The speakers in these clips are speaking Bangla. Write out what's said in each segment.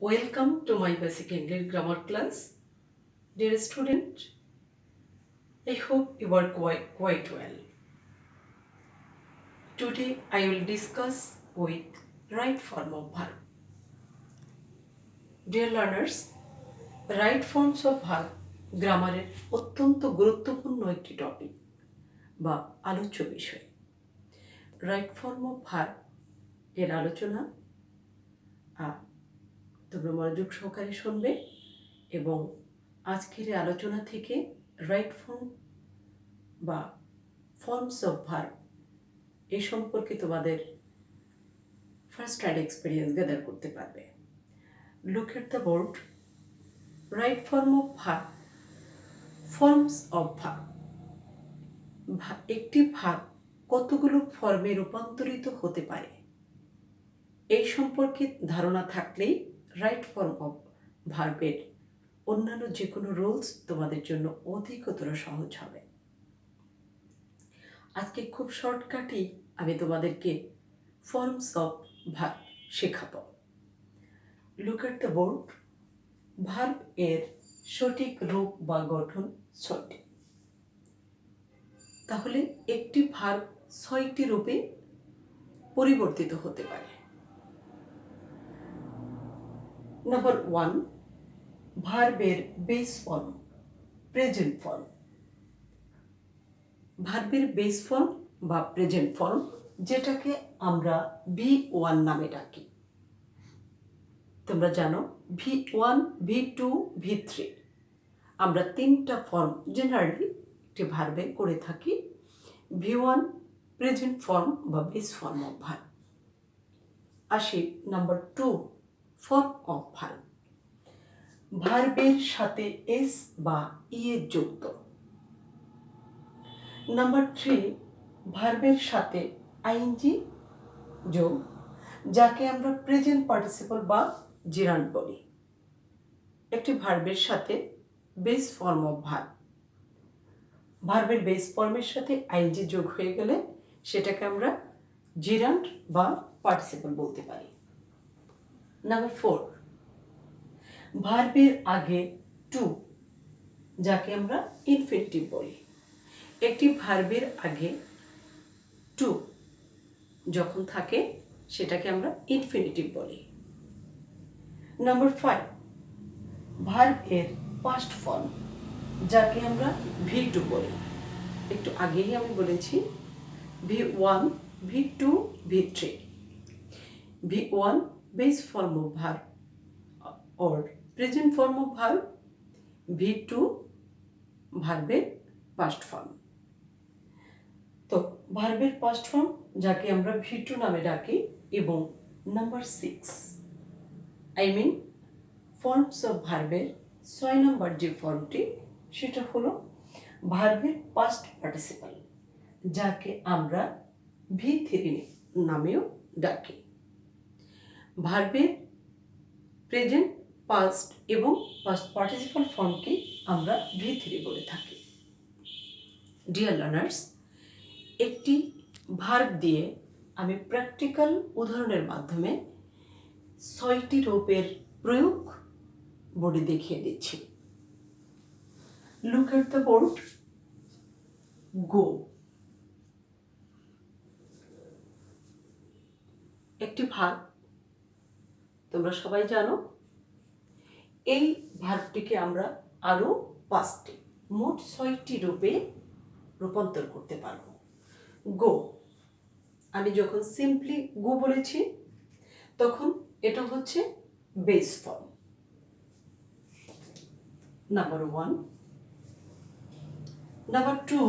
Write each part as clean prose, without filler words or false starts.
Welcome to my basic English grammar class. Dear student, I hope you are quite well. Today I will discuss with right form of verb. Dear learners, right forms of verb গ্রামারের অত্যন্ত গুরুত্বপূর্ণ একটি টপিক বা আলোচ্য বিষয়। রাইট ফর্ম অফ ভার্ব এর আলোচনা তোমরা মনোযোগ সহকারে শুনবে এবং আজকের এই আলোচনা থেকে রাইট ফর্ম বা ফর্মস অফ ভার্ব এই সম্পর্কে তোমাদের ফার্স্ট হ্যান্ড এক্সপিরিয়েন্স গ্যাদার করতে পারবে। Look at the board. Right form of verb, forms of verb. একটি ভার্ব কতগুলো ফর্মে রূপান্তরিত হতে পারে এই সম্পর্কে ধারণা থাকলেই রাইট ফর্ম অফ ভার্বের অন্যান্য যে কোনো রুলস তোমাদের জন্য অধিকতর সহজ হবে। আজকে খুব শর্টকাটেই আমি তোমাদেরকে ফর্মস অফ ভার্ব শেখাবো। Look at the board. Verb এর সঠিক রূপ বা গঠন ছয়টি। তাহলে একটি ভার্ব 6টি রূপে পরিবর্তিত হতে পারে। নাম্বার 1, ভার্বের বেস ফর্ম, প্রেজেন্ট ফর্ম। ভার্বের বেস ফর্ম বা প্রেজেন্ট ফর্ম, যেটাকে আমরা V1 নামে ডাকি। তোমরা জানো V1, V2, V3 আমরা 3টা ফর্ম জেনারেলি একটি ভার্বে করে থাকি। V1 প্রেজেন্ট ফর্ম বা বেস ফর্ম অফ ভার্ব। আসি নাম্বার 2, ফর্ম অফ ভার্ব। ভার্বের সাথে এস বা ই এর যুক্ত। নাম্বার 3, ভার্বের সাথে আইএনজি যোগ, যাকে আমরা প্রেজেন্ট পার্টিসিপল বা জিরান্ড বলি। একটি ভার্বের সাথে বেস ফর্ম অফ ভার্ব, ভার্বের বেস ফর্মের সাথে আইএনজি যোগ হয়ে গেলে সেটাকে আমরা জিরান্ড বা পার্টিসিপল বলতে পারি। নাম্বার 4, ভার্বের আগে টু, যাকে আমরা ইনফিনিটিভ বলি। একটি ভার্বের আগে টু যখন থাকে সেটাকে আমরা ইনফিনিটিভ বলি। নাম্বার 5, ভার্ব এর পাস্ট ফর্ম, যাকে আমরা V2 বলি। একটু আগেই আমি বলেছি V1, V2, V3। V1 base form of verb or present form of verb, V2 ভার্বের পাস্ট ফর্ম। তো ভার্বের পাস্ট ফর্ম যাকে আমরা V2 নামে ডাকি। এবং number 6, I mean forms of ভার্বের 6 নম্বর যে ফর্মটি, সেটা হলো ভার্বের পাস্ট পার্টিসিপল, যাকে আমরা V3 নামেও ডাকি। ভার্বের প্রেজেন্ট, পাস্ট এবং পাস্ট পার্টিসিপল ফর্মকে আমরা V3 বলে থাকি। ডিয়ার লার্নার্স, একটি ভার্ব দিয়ে আমি প্র্যাকটিক্যাল উদাহরণের মাধ্যমে 6টি রূপের প্রয়োগ বোর্ডে দেখিয়ে দিচ্ছি। Look at the board. Go. একটি ভার্ব, তোমরা সবাই জানো। এই ভার্বটিকে আমরা আরো 5টি, মোট 6টি রূপে রূপান্তর করতে পারব। গো, আমি যখন সিম্পলি গো বলেছি তখন এটা হচ্ছে base form. Number 1। Number 2,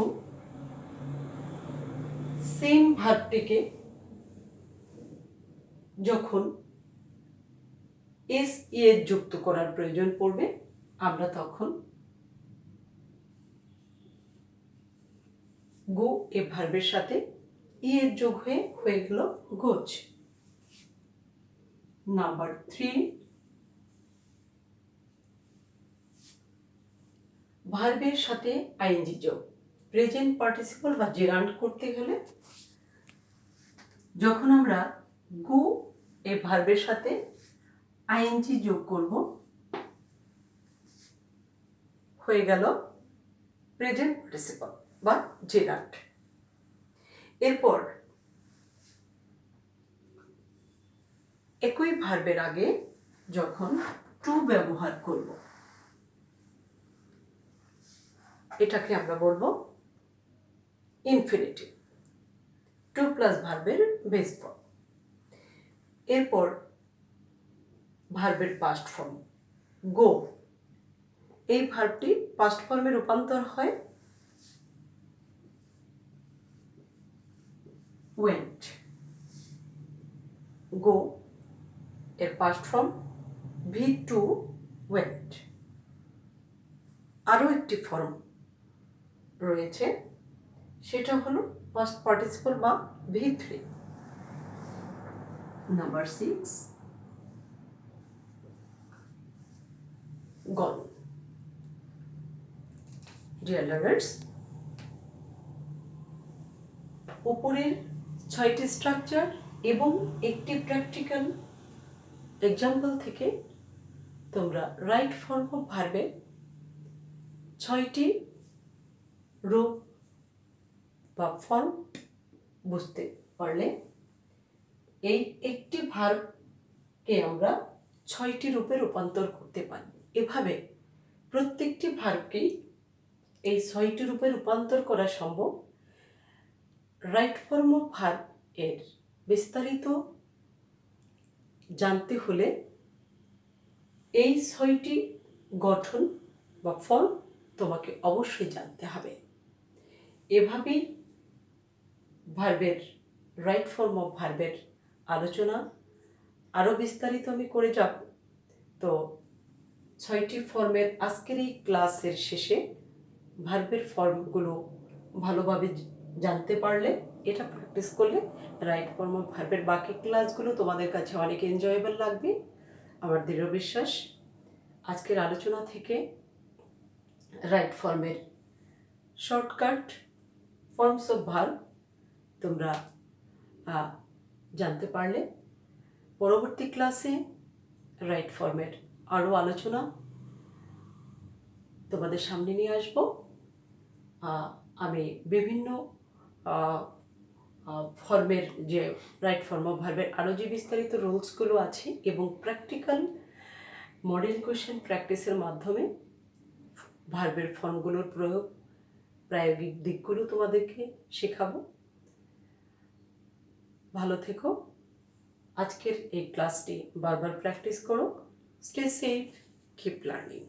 same ভার্বটিকে যখন এস ই এর যুক্ত করার প্রয়োজন পড়বে আমরা তখন গো এ ভার্বের সাথে ই এর যোগ হয়ে গেল গোজ। নাম্বার 3, ভার্বের সাথে আইএনজি যোগ, প্রেজেন্ট পার্টিসিপল বা জেরান্ড করতে গেলে যখন আমরা গো এ ভার্বের সাথে আইএনজি যোগ করব, হয়ে গেল প্রেজেন্ট পার্টিসিপল বা জেরান্ড। এরপর একই ভার্বের আগে যখন টু ব্যবহার করব, এটাকে আমরা বলবো ইনফিনিটিভ, টু প্লাস ভার্বের বেস ফর্ম। এরপর ভার্বের পাস্ট ফর্ম গো, এই ভার্বটি পাস্ট ফর্মে রূপান্তর হয় ওয়েন্ট। গো এর পাস্ট ফর্ম V2 ওয়েন্ট। আরও একটি ফর্ম রয়েছে, সেটা হলো পাস্ট পার্টিসিপল বা V3। নাম্বার 6 গন। ডিয়ার লার্নার্স, উপরের 6টি স্ট্রাকচার এবং একটি প্র্যাকটিক্যাল এক্সাম্পল থেকে তোমরা রাইট ফর্ম অফ ভার্বের 6টি রূপ বা ফর্ম বুঝতে পারলে। এই একটি ভার্বকে আমরা 6টি রূপে রূপান্তর করতে পারি। এভাবে প্রত্যেকটি ভার্বকেই এই 6টি রূপে রূপান্তর করা সম্ভব। রাইট ফর্ম অফ ভার্ব এর বিস্তারিত জানতে হলে এই 6টি গঠন বা ফর্ম তোমাকে অবশ্যই জানতে হবে। এভাবেই ভার্বের রাইট ফর্ম অফ ভার্বের আলোচনা আরও বিস্তারিত আমি করে যাব। তো 6টি ফর্মের আজকের এই ক্লাসের শেষে ভার্বের ফর্মগুলো ভালোভাবে জানতে পারলে, এটা প্র্যাকটিস করলে রাইট ফর্ম অফ ভার্বের বাকি ক্লাসগুলো তোমাদের কাছে অনেক এনজয়েবল লাগবে আমার দৃঢ় বিশ্বাস। আজকের আলোচনা থেকে রাইট ফর্মের শর্টকাট ফর্মস অফ ভার্ব তোমরা জানতে পারলে। পরবর্তী ক্লাসে রাইট ফর্মের আরও আলোচনা তোমাদের সামনে নিয়ে আসব। আমি বিভিন্ন ফর্মের যে রাইট ফর্ম অফ ভার্বের আরও যে বিস্তারিত রুলসগুলো আছে এবং প্র্যাকটিক্যাল মডেল কোয়েশ্চেন প্র্যাকটিসের মাধ্যমে ভার্বের ফর্মগুলোর প্রায়োগিক দিকগুলো তোমাদেরকে শেখাবো। ভালো থেকো। আজকের এই ক্লাসটি বারবার প্র্যাকটিস করো। Stay safe, keep learning.